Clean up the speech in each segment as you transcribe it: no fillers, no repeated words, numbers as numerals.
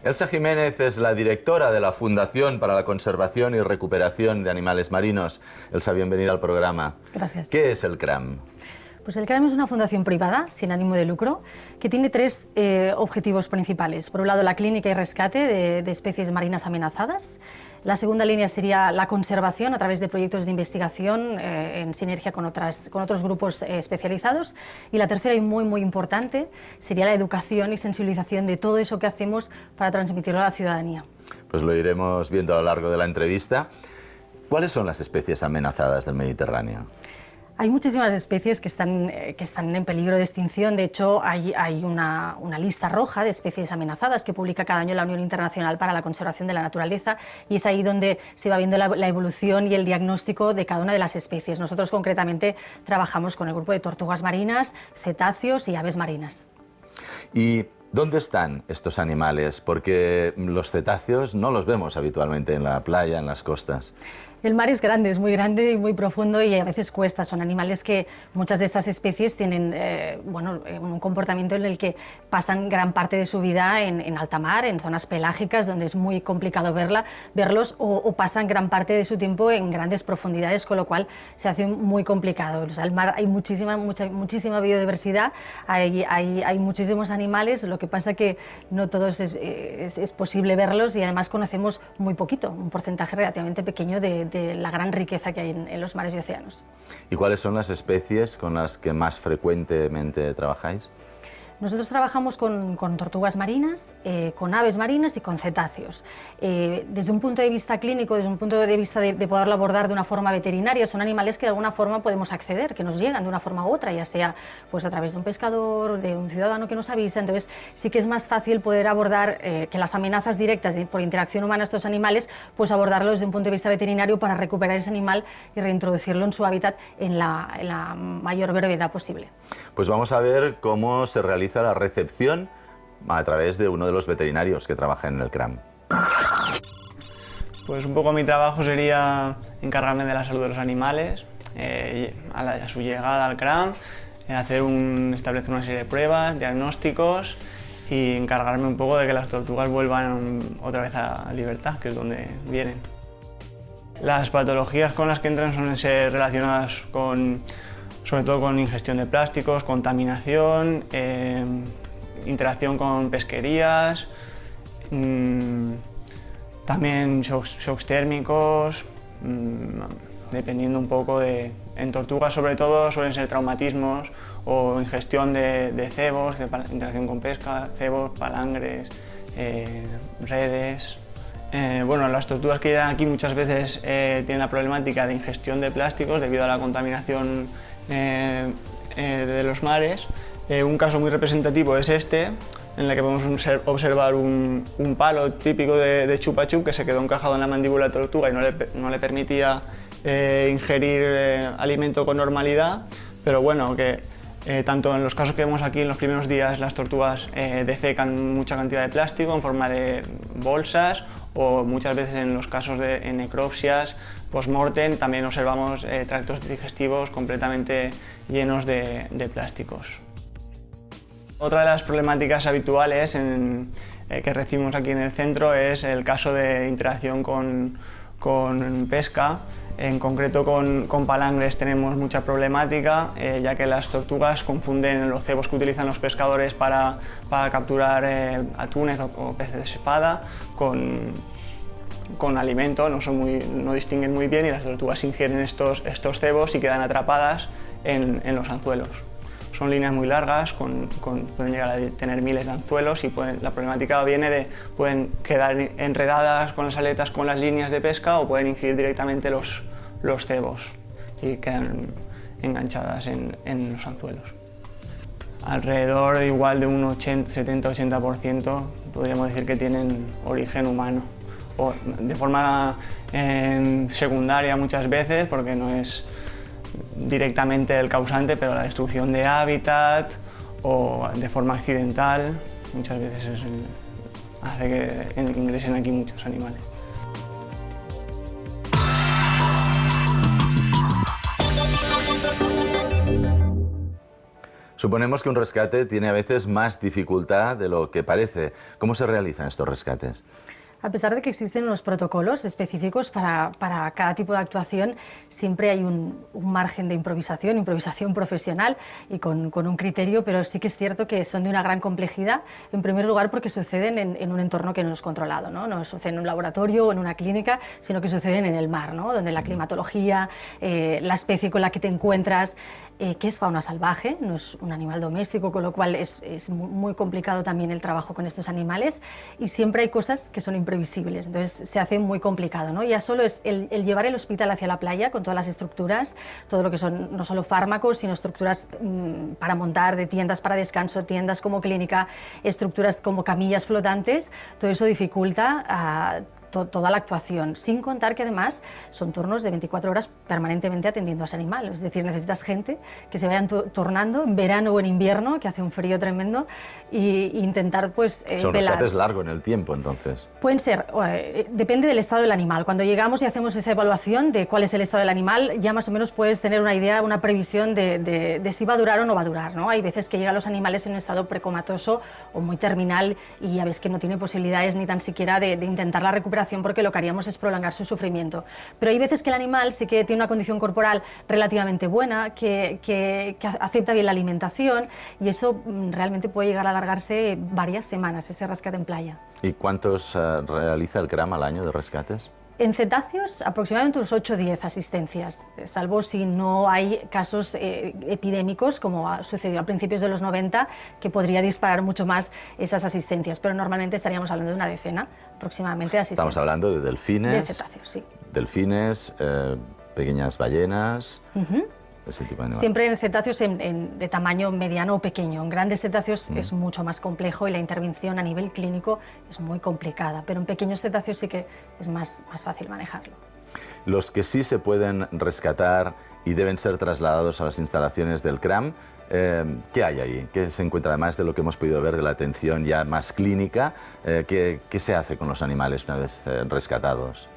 Elsa Jiménez es la directora de la Fundación para la Conservación y Recuperación de Animales Marinos. Elsa, bienvenida al programa. Gracias. ¿Qué es el CRAM? Pues el CRAM es una fundación privada, sin ánimo de lucro, que tiene tres objetivos principales. Por un lado, la clínica y rescate de especies marinas amenazadas. La segunda línea sería la conservación a través de proyectos de investigación en sinergia con otros grupos especializados. Y la tercera, y muy importante, sería la educación y sensibilización de todo eso que hacemos para transmitirlo a la ciudadanía. Pues lo iremos viendo a lo largo de la entrevista. ¿Cuáles son las especies amenazadas del Mediterráneo? Hay muchísimas especies que están en peligro de extinción. De hecho, hay una lista roja de especies amenazadas que publica cada año la Unión Internacional para la Conservación de la Naturaleza, y es ahí donde se va viendo la evolución y el diagnóstico de cada una de las especies. Nosotros concretamente trabajamos con el grupo de tortugas marinas, cetáceos y aves marinas. ¿Y dónde están estos animales? Porque los cetáceos no los vemos habitualmente en la playa, en las costas. El mar es grande, es muy grande y muy profundo, y a veces cuesta. Son animales que muchas de estas especies tienen un comportamiento en el que pasan gran parte de su vida en alta mar, en zonas pelágicas donde es muy complicado verlos, o pasan gran parte de su tiempo en grandes profundidades, con lo cual se hace muy complicado. O sea, el mar hay muchísima biodiversidad, hay muchísimos animales, lo que pasa que no todos es posible verlos, y además conocemos muy poquito, un porcentaje relativamente pequeño de la gran riqueza que hay en los mares y océanos. ¿Y cuáles son las especies con las que más frecuentemente trabajáis? Nosotros trabajamos con tortugas marinas, con aves marinas y con cetáceos. Desde un punto de vista clínico, desde un punto de vista de poderlo abordar de una forma veterinaria, son animales que de alguna forma podemos acceder, que nos llegan de una forma u otra, ya sea pues a través de un pescador, de un ciudadano que nos avisa. Entonces sí que es más fácil poder abordar que las amenazas directas por interacción humana a estos animales, pues abordarlos desde un punto de vista veterinario para recuperar ese animal y reintroducirlo en su hábitat en la mayor brevedad posible. Pues vamos a ver cómo se realiza la recepción a través de uno de los veterinarios que trabaja en el CRAM. Pues un poco mi trabajo sería encargarme de la salud de los animales, a su llegada al CRAM, establecer una serie de pruebas, diagnósticos, y encargarme un poco de que las tortugas vuelvan otra vez a la libertad, que es donde vienen. Las patologías con las que entran suelen ser relacionadas sobre todo con ingestión de plásticos, contaminación, interacción con pesquerías, también shocks térmicos, dependiendo un poco en tortugas sobre todo suelen ser traumatismos o ingestión de cebos, interacción con pesca, cebos, palangres, redes. Bueno, las tortugas que llegan aquí muchas veces tienen la problemática de ingestión de plásticos debido a la contaminación de los mares. Un caso muy representativo es este, en el que podemos observar un palo típico de chupa chup que se quedó encajado en la mandíbula de tortuga y no le permitía ingerir alimento con normalidad, pero bueno, que tanto en los casos que vemos aquí en los primeros días las tortugas defecan mucha cantidad de plástico en forma de bolsas, o muchas veces en los casos de necropsias post-mortem también observamos tractos digestivos completamente llenos de plásticos. Otra de las problemáticas habituales que recibimos aquí en el centro es el caso de interacción con pesca. En concreto con palangres tenemos mucha problemática, ya que las tortugas confunden los cebos que utilizan los pescadores para capturar atunes o peces de espada con alimento, no distinguen muy bien, y las tortugas ingieren estos cebos y quedan atrapadas en los anzuelos. Son líneas muy largas, pueden llegar a tener miles de anzuelos, y la problemática viene de pueden quedar enredadas con las aletas con las líneas de pesca, o pueden ingerir directamente los cebos y quedan enganchadas en los anzuelos. Alrededor de igual de un 70-80% podríamos decir que tienen origen humano, o de forma secundaria muchas veces, porque no es directamente el causante, pero la destrucción de hábitat o de forma accidental muchas veces hace que ingresen aquí muchos animales. Suponemos que un rescate tiene a veces más dificultad de lo que parece. ¿Cómo se realizan estos rescates? A pesar de que existen unos protocolos específicos para cada tipo de actuación, siempre hay un margen de improvisación profesional y con un criterio, pero sí que es cierto que son de una gran complejidad, en primer lugar porque suceden en un entorno que no es controlado, no suceden en un laboratorio o en una clínica, sino que suceden en el mar, ¿no? Donde la climatología, la especie con la que te encuentras, que es fauna salvaje, no es un animal doméstico, con lo cual es muy complicado también el trabajo con estos animales y siempre hay cosas que son imprevisibles, entonces se hace muy complicado, ¿no? Ya solo es el llevar el hospital hacia la playa con todas las estructuras, todo lo que son no solo fármacos, sino estructuras para montar, de tiendas para descanso, tiendas como clínica, estructuras como camillas flotantes, todo eso dificulta toda la actuación, sin contar que además son turnos de 24 horas permanentemente atendiendo a ese animal, es decir, necesitas gente que se vayan turnando en verano o en invierno, que hace un frío tremendo, e intentar pues Son velar. rescates largo en el tiempo, entonces. Pueden ser, depende del estado del animal. Cuando llegamos y hacemos esa evaluación de cuál es el estado del animal, ya más o menos puedes tener una idea, una previsión de si va a durar o no va a durar, ¿no? Hay veces que llegan los animales en un estado precomatoso o muy terminal y ya ves que no tiene posibilidades ni tan siquiera de intentar la recuperación, porque lo que haríamos es prolongar su sufrimiento. Pero hay veces que el animal sí que tiene una condición corporal relativamente buena, que acepta bien la alimentación y eso realmente puede llegar a alargarse varias semanas, ese rescate en playa. ¿Y cuántos realiza el CRAM al año de rescates? En cetáceos, aproximadamente unos 8 o 10 asistencias, salvo si no hay casos epidémicos, como ha sucedido a principios de los 90, que podría disparar mucho más esas asistencias, pero normalmente estaríamos hablando de una decena aproximadamente de asistencias. Estamos hablando de delfines, de cetáceos, sí. Delfines, pequeñas ballenas, ese tipo de animales. Siempre en cetáceos de tamaño mediano o pequeño. En grandes cetáceos es mucho más complejo y la intervención a nivel clínico es muy complicada, pero en pequeños cetáceos sí que es más fácil manejarlo. Los que sí se pueden rescatar y deben ser trasladados a las instalaciones del CRAM, ¿qué hay ahí? ¿Qué se encuentra, además de lo que hemos podido ver de la atención ya más clínica? ¿Qué se hace con los animales una vez rescatados?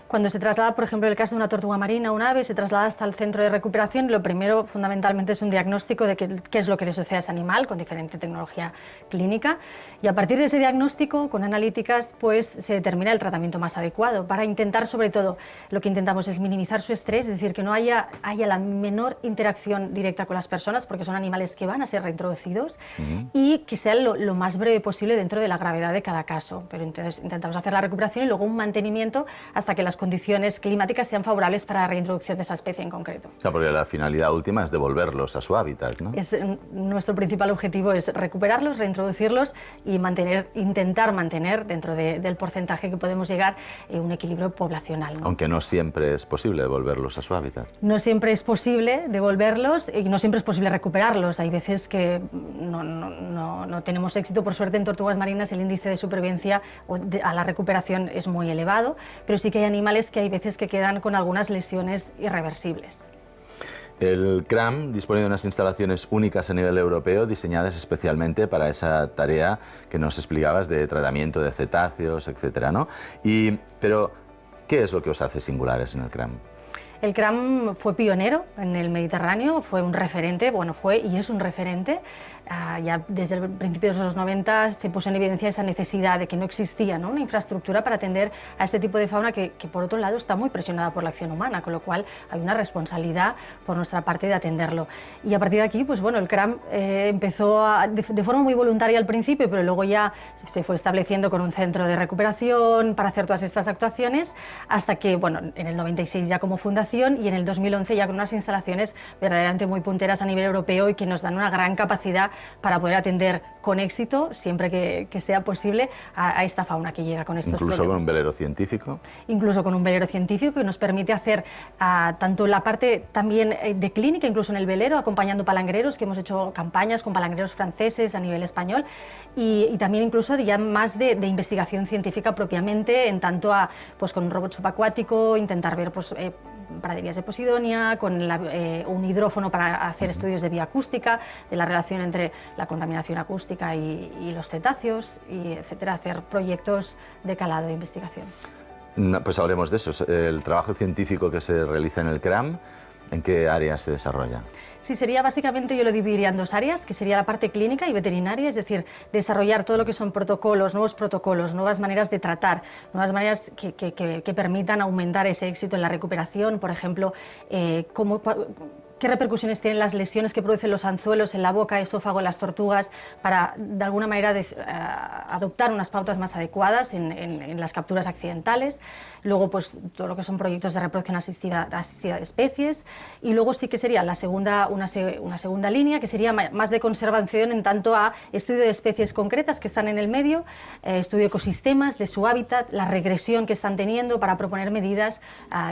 Cuando se traslada, por ejemplo, en el caso de una tortuga marina, un ave, se traslada hasta el centro de recuperación, lo primero fundamentalmente es un diagnóstico de qué es lo que le sucede a ese animal con diferente tecnología clínica y a partir de ese diagnóstico, con analíticas, pues se determina el tratamiento más adecuado para intentar, sobre todo, lo que intentamos es minimizar su estrés, es decir, que no haya la menor interacción directa con las personas porque son animales que van a ser reintroducidos y que sea lo más breve posible dentro de la gravedad de cada caso. Pero entonces intentamos hacer la recuperación y luego un mantenimiento hasta que las condiciones climáticas sean favorables para la reintroducción de esa especie en concreto. O sea, porque la finalidad última es devolverlos a su hábitat, ¿no? Nuestro principal objetivo es recuperarlos, reintroducirlos y intentar mantener dentro del porcentaje que podemos llegar un equilibrio poblacional, ¿no? Aunque no siempre es posible devolverlos a su hábitat. No siempre es posible devolverlos y no siempre es posible recuperarlos. Hay veces que no tenemos éxito. Por suerte en tortugas marinas el índice de supervivencia a la recuperación es muy elevado, pero sí que hay animales que hay veces que quedan con algunas lesiones irreversibles. El CRAM dispone de unas instalaciones únicas a nivel europeo, diseñadas especialmente para esa tarea que nos explicabas de tratamiento de cetáceos, etcétera, ¿no? Pero, ¿qué es lo que os hace singulares en el CRAM? El CRAM fue pionero en el Mediterráneo, fue un referente, bueno, fue y es un referente. Ya desde el principio de los 90 se puso en evidencia esa necesidad de que no existía, ¿no?, una infraestructura para atender a este tipo de fauna que por otro lado está muy presionada por la acción humana, con lo cual hay una responsabilidad por nuestra parte de atenderlo. Y a partir de aquí, pues bueno, el CRAM empezó de forma muy voluntaria al principio, pero luego ya se fue estableciendo con un centro de recuperación para hacer todas estas actuaciones, hasta que, bueno, en el 96 ya como fundación y en el 2011 ya con unas instalaciones verdaderamente muy punteras a nivel europeo y que nos dan una gran capacidad para poder atender con éxito, siempre que sea posible, a esta fauna que llega con estos problemas. ¿Incluso con un velero científico? Incluso con un velero científico que nos permite hacer tanto la parte también de clínica, incluso en el velero, acompañando palangreros, que hemos hecho campañas con palangreros franceses a nivel español, y también incluso ya más de investigación científica propiamente, en tanto pues con un robot subacuático, intentar ver pues, praderías de Posidonia, con un hidrófono para hacer estudios de bioacústica, de la relación entre la contaminación acústica y los cetáceos, y etcétera, hacer proyectos de calado de investigación. Pues hablemos de eso. El trabajo científico que se realiza en el CRAM, ¿en qué áreas se desarrolla? Sí, sería básicamente, yo lo dividiría en dos áreas, que sería la parte clínica y veterinaria, es decir, desarrollar todo lo que son protocolos, nuevas maneras de tratar, nuevas maneras que permitan aumentar ese éxito en la recuperación, por ejemplo, qué repercusiones tienen las lesiones que producen los anzuelos en la boca, esófago, en las tortugas, para de alguna manera adoptar unas pautas más adecuadas en las capturas accidentales. Luego, pues todo lo que son proyectos de reproducción asistida de especies, y luego sí que sería una segunda línea, que sería más de conservación en tanto a estudio de especies concretas que están en el medio, estudio de ecosistemas, de su hábitat, la regresión que están teniendo para proponer medidas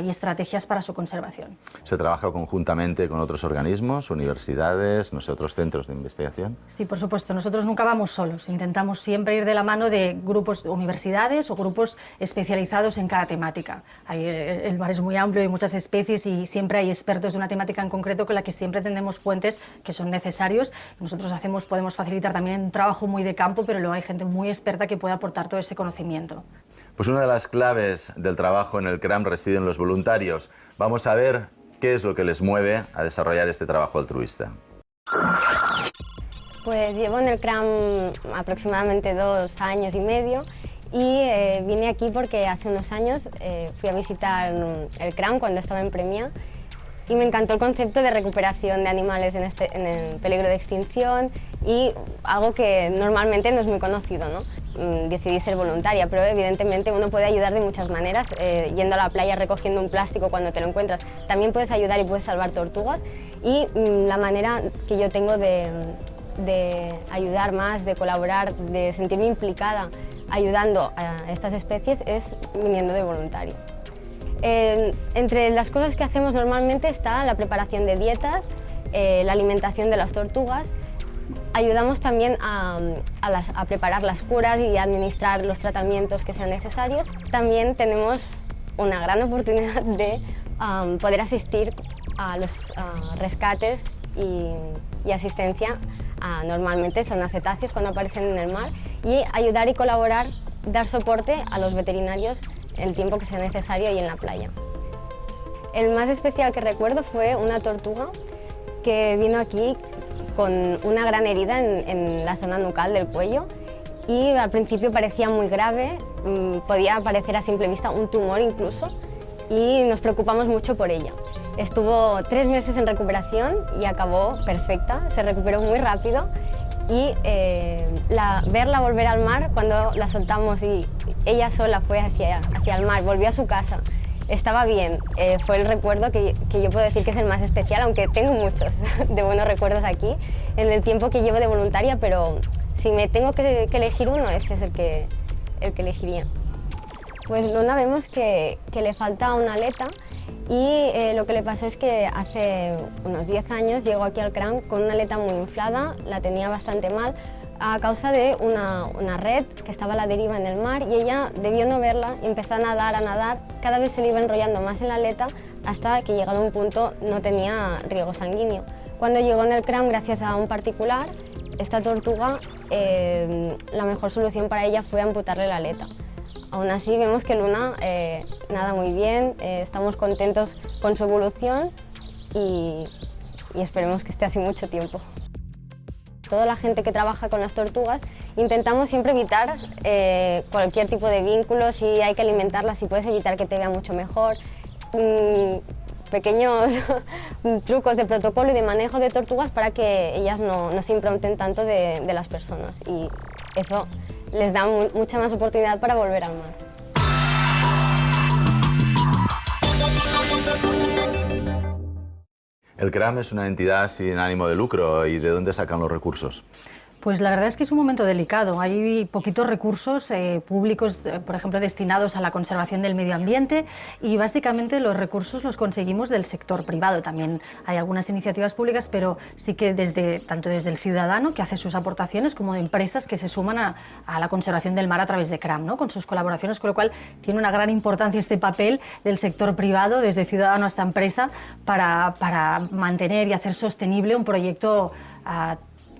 y estrategias para su conservación. ¿Se trabaja conjuntamente con otros organismos, universidades, no sé, otros centros de investigación? Sí, por supuesto. Nosotros nunca vamos solos. Intentamos siempre ir de la mano de grupos, universidades o grupos especializados en cada temática. El mar es muy amplio, hay muchas especies y siempre hay expertos de una temática en concreto con la que siempre tendemos puentes que son necesarios. Nosotros podemos facilitar también un trabajo muy de campo, pero luego hay gente muy experta que puede aportar todo ese conocimiento. Pues una de las claves del trabajo en el CRAM reside en los voluntarios. Vamos a ver qué es lo que les mueve a desarrollar este trabajo altruista. Pues llevo en el CRAM aproximadamente 2 años y medio y vine aquí porque hace unos años fui a visitar el CRAM cuando estaba en Premià y me encantó el concepto de recuperación de animales en peligro de extinción y algo que normalmente no es muy conocido, ¿no? Decidí ser voluntaria, pero evidentemente uno puede ayudar de muchas maneras, yendo a la playa recogiendo un plástico cuando te lo encuentras. También puedes ayudar y puedes salvar tortugas y la manera que yo tengo de ayudar más, de colaborar, de sentirme implicada ayudando a estas especies es viniendo de voluntario. Entre las cosas que hacemos normalmente está la preparación de dietas, la alimentación de las tortugas. Ayudamos también a preparar las curas y a administrar los tratamientos que sean necesarios. También tenemos una gran oportunidad de poder asistir a los rescates y asistencia normalmente son cetáceos cuando aparecen en el mar y ayudar y colaborar, dar soporte a los veterinarios el tiempo que sea necesario y en la playa. El más especial que recuerdo fue una tortuga que vino aquí con una gran herida en la zona nucal del cuello y al principio parecía muy grave, podía parecer a simple vista un tumor incluso y nos preocupamos mucho por ella. Estuvo 3 meses en recuperación y acabó perfecta, se recuperó muy rápido y verla volver al mar cuando la soltamos y ella sola fue hacia el mar, volvió a su casa. Estaba bien, fue el recuerdo que yo puedo decir que es el más especial, aunque tengo muchos de buenos recuerdos aquí en el tiempo que llevo de voluntaria, pero si me tengo que elegir uno, ese es el que elegiría. Pues Luna vemos que le falta una aleta y lo que le pasó es que hace unos 10 años llegó aquí al CRAM con una aleta muy inflada, la tenía bastante mal, a causa de una red que estaba a la deriva en el mar y ella debió no verla y empezó a nadar, cada vez se le iba enrollando más en la aleta hasta que llegado a un punto no tenía riego sanguíneo. Cuando llegó en el CRAM, gracias a un particular, esta tortuga, la mejor solución para ella fue amputarle la aleta. Aún así vemos que Luna nada muy bien, estamos contentos con su evolución y esperemos que esté así mucho tiempo. Toda la gente que trabaja con las tortugas intentamos siempre evitar cualquier tipo de vínculo, si hay que alimentarlas, si puedes evitar que te vea mucho mejor. Pequeños trucos de protocolo y de manejo de tortugas para que ellas no se impronten tanto de las personas y eso les da mucha más oportunidad para volver al mar. El CRAM es una entidad sin ánimo de lucro. ¿Y de dónde sacan los recursos? Pues la verdad es que es un momento delicado. Hay poquitos recursos públicos, por ejemplo, destinados a la conservación del medio ambiente y básicamente los recursos los conseguimos del sector privado. También hay algunas iniciativas públicas, pero sí que tanto desde el ciudadano, que hace sus aportaciones, como de empresas que se suman a la conservación del mar a través de CRAM, ¿no? Con sus colaboraciones, con lo cual tiene una gran importancia este papel del sector privado, desde ciudadano hasta empresa, para mantener y hacer sostenible un proyecto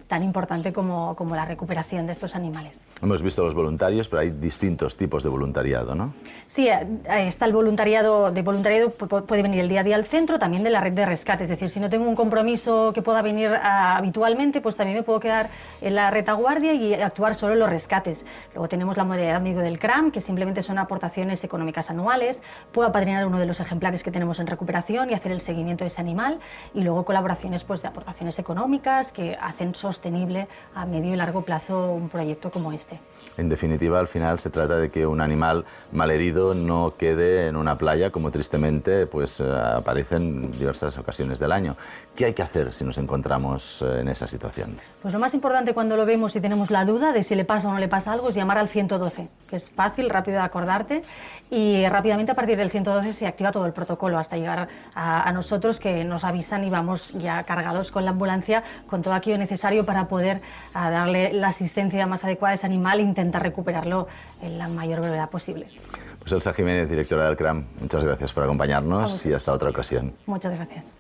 tan importante como la recuperación de estos animales. Hemos visto los voluntarios, pero hay distintos tipos de voluntariado, ¿no? Sí, está el voluntariado. De voluntariado puede venir el día a día al centro, también de la red de rescate. Es decir, si no tengo un compromiso que pueda venir habitualmente, pues también me puedo quedar en la retaguardia y actuar solo en los rescates. Luego tenemos la modalidad amigo del CRAM, que simplemente son aportaciones económicas anuales. Puedo apadrinar uno de los ejemplares que tenemos en recuperación y hacer el seguimiento de ese animal. Y luego colaboraciones pues, de aportaciones económicas que hacen sostenible a medio y largo plazo un proyecto como este. En definitiva, al final se trata de que un animal malherido no quede en una playa, como tristemente pues, aparece en diversas ocasiones del año. ¿Qué hay que hacer si nos encontramos en esa situación? Pues lo más importante cuando lo vemos y tenemos la duda de si le pasa o no le pasa algo es llamar al 112, que es fácil, rápido de acordarte, y rápidamente a partir del 112 se activa todo el protocolo hasta llegar a nosotros, que nos avisan y vamos ya cargados con la ambulancia con todo aquello necesario para poder darle la asistencia más adecuada a ese animal e intentar recuperarlo en la mayor brevedad posible. Pues Elsa Jiménez, directora del CRAM, muchas gracias por acompañarnos y hasta otra ocasión. Muchas gracias.